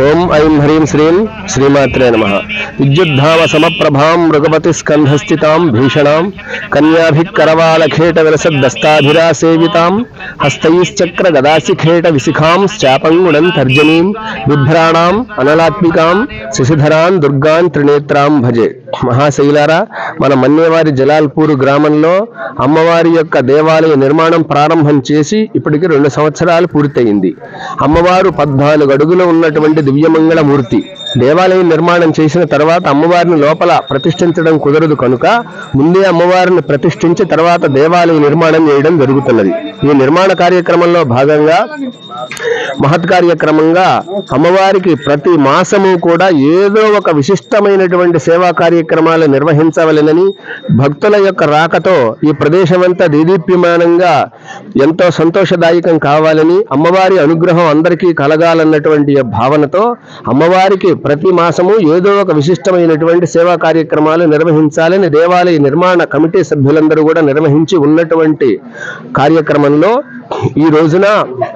ఓం ఐం హ్రీం శ్రీం శ్రీమాత్రే నమః. విద్యుద్ధామ సమప్రభాం మృగపతి స్కంధస్థితాం భీషణాం కన్యాభికరవాలఖేట విలసద్దస్తాభిరా సేవితాం హస్తైశ్చక్ర గదాసిఖేట విశిఖాం శాపంగుణం తర్జనీం బిభ్రాణాం అనలాత్మికాం శశిధరాన్ దుర్గాన్ త్రినేత్రాం భజే. మహాశైలారా, మన మన్యవారి జలాల్పూర్ గ్రామంలో అమ్మవారి యొక్క దేవాలయ నిర్మాణం ప్రారంభం చేసి ఇప్పటికి 2 సంవత్సరాలు పూర్తయింది. అమ్మవారు 14 అడుగులు ఉన్నటువంటి దివ్యమంగళ మూర్తి. దేవాలయం నిర్మాణం చేసిన తర్వాత అమ్మవారిని లోపల ప్రతిష్ఠించడం కుదరదు కనుక ముందే అమ్మవారిని ప్రతిష్ఠించి తర్వాత దేవాలయ నిర్మాణం చేయడం జరుగుతున్నది. ఈ నిర్మాణ కార్యక్రమంలో భాగంగా మహత్ కార్యక్రమంగా అమ్మవారికి ప్రతి మాసము కూడా ఏదో ఒక విశిష్టమైనటువంటి సేవా కార్యక్రమాలు నిర్వహించవలెనని, భక్తుల యొక్క రాకతో ఈ ప్రదేశమంతా దేదీప్యమానంగా ఎంతో సంతోషదాయకం కావాలని, అమ్మవారి అనుగ్రహం అందరికీ కలగాలన్నటువంటి భావనతో అమ్మవారికి ప్రతి మాసము ఏదో ఒక విశిష్టమైనటువంటి సేవా కార్యక్రమాలు నిర్వహించాలని దేవాలయ నిర్మాణ కమిటీ సభ్యులందరూ కూడా నిర్వహించి ఉన్నటువంటి కార్యక్రమంలో ఈ రోజున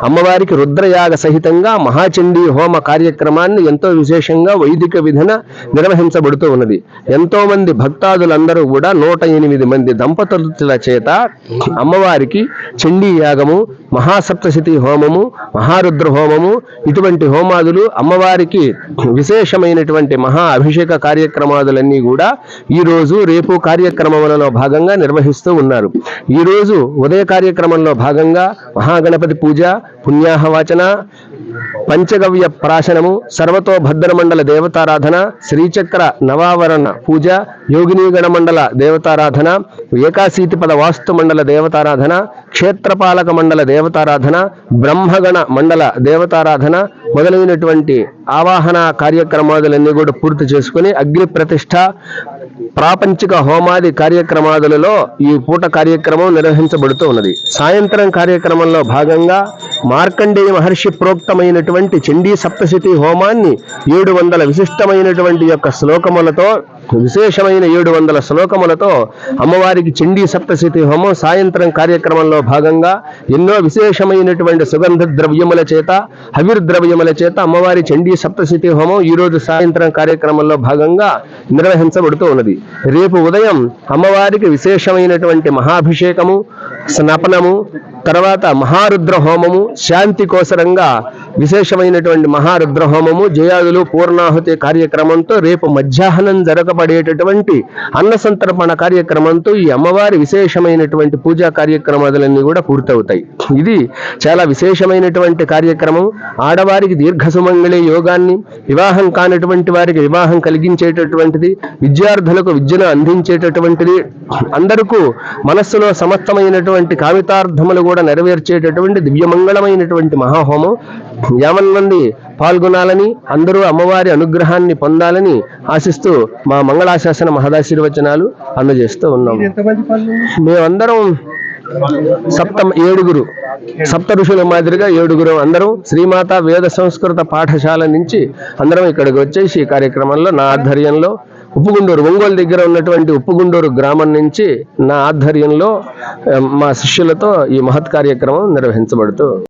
అమ్మవారికి రుద్రయాగ సహితంగా మహాచండీ హోమ కార్యక్రమాన్ని ఎంతో విశేషంగా వైదిక విధిన నిర్వహించబడుతూ ఉన్నది. ఎంతో మంది భక్తాదులందరూ కూడా 108 మంది దంపతుల చేత అమ్మవారికి చండీ యాగము, మహాసప్తశతి హోమము, మహారుద్ర హోమము, ఇటువంటి హోమాదులు, అమ్మవారికి విశేషమైనటువంటి మహా అభిషేక కార్యక్రమాదులన్నీ కూడా ఈ రోజు రేపు కార్యక్రమాలలో భాగంగా నిర్వహిస్తూ ఉన్నారు. ఈ రోజు ఉదయ కార్యక్రమంలో భాగంగా మహాగణపతి పూజ, పుణ్యాహవాచన, పంచగవ్య ప్రాశనము, సర్వతో భద్రమండల దేవతారాధన, శ్రీచక్ర నవావరణ పూజ, యోగినీగణ మండల దేవతారాధన, ఏకాశీతిపద వాస్తు మండల దేవతారాధన, క్షేత్రపాలక మండల దేవతారాధన, బ్రహ్మగణ మండల దేవతారాధన మొదలైనటువంటి ఆవాహన కార్యక్రమాదులన్నీ కూడా పూర్తి చేసుకుని అగ్ని ప్రతిష్ఠ, ప్రాపంచిక హోమాది కార్యక్రమాదులలో ఈ పూట కార్యక్రమం నిర్వహించబడుతూ ఉన్నది. సాయంత్రం కార్యక్రమంలో భాగంగా మార్కండేయ మహర్షి ప్రోక్తమైనటువంటి చండీ సప్తశతి హోమాన్ని 700 విశిష్టమైనటువంటి యొక్క శ్లోకములతో, విశేషమైన 700 శ్లోకములతో అమ్మవారికి చండీ సప్తశతి హోమం సాయంత్రం కార్యక్రమంలో భాగంగా ఎన్నో విశేషమైనటువంటి సుగంధ ద్రవ్యముల చేత, హవిర్ద్రవ్యముల చేత అమ్మవారి చండీ సప్తశతి హోమం ఈ రోజు సాయంత్రం కార్యక్రమంలో భాగంగా నిర్వహించబడుతూ ఉన్నది. రేపు ఉదయం అమ్మవారికి విశేషమైనటువంటి మహాభిషేకము, స్నపనము, తర్వాత మహారుద్ర హోమము, శాంతి కోసరంగా విశేషమైనటువంటి మహారుద్ర హోమము, జయాదులు, పూర్ణాహుతి కార్యక్రమంతో రేపు మధ్యాహ్నం జరగబడేటటువంటి అన్న సంతర్పణ కార్యక్రమంతో ఈ అమ్మవారి విశేషమైనటువంటి పూజా కార్యక్రమాలన్నీ కూడా పూర్తవుతాయి. ఇది చాలా విశేషమైనటువంటి కార్యక్రమం. ఆడవారికి దీర్ఘ సుమంగళి యోగాన్ని, వివాహం కానటువంటి వారికి వివాహం కలిగించేటటువంటిది, విద్యార్థులకు విద్యను అందించేటటువంటిది, అందరికీ మనస్సులో సమస్తమైనటువంటి కామితార్థములు కూడా నెరవేర్చేటటువంటి దివ్యమంగళమైనటువంటి మహాహోమం. 50 మంది పాల్గొనాలని, అందరూ అమ్మవారి అనుగ్రహాన్ని పొందాలని ఆశిస్తూ మా మంగళాశాసన మహదాశీర్వచనాలు అందజేస్తూ ఉన్నాము. మేమందరం 7 సప్త ఋషుల మాదిరిగా 7 అందరం శ్రీమాత వేద సంస్కృత పాఠశాల నుంచి అందరం ఇక్కడికి వచ్చేసి ఈ కార్యక్రమంలో నా ఆధ్వర్యంలో ఉప్పుగుండూరు, ఒంగోలు దగ్గర ఉన్నటువంటి ఉప్పుగుండూరు గ్రామం నుంచి నా ఆధ్వర్యంలో మా శిష్యులతో ఈ మహత్ కార్యక్రమం నిర్వహించబడుతూ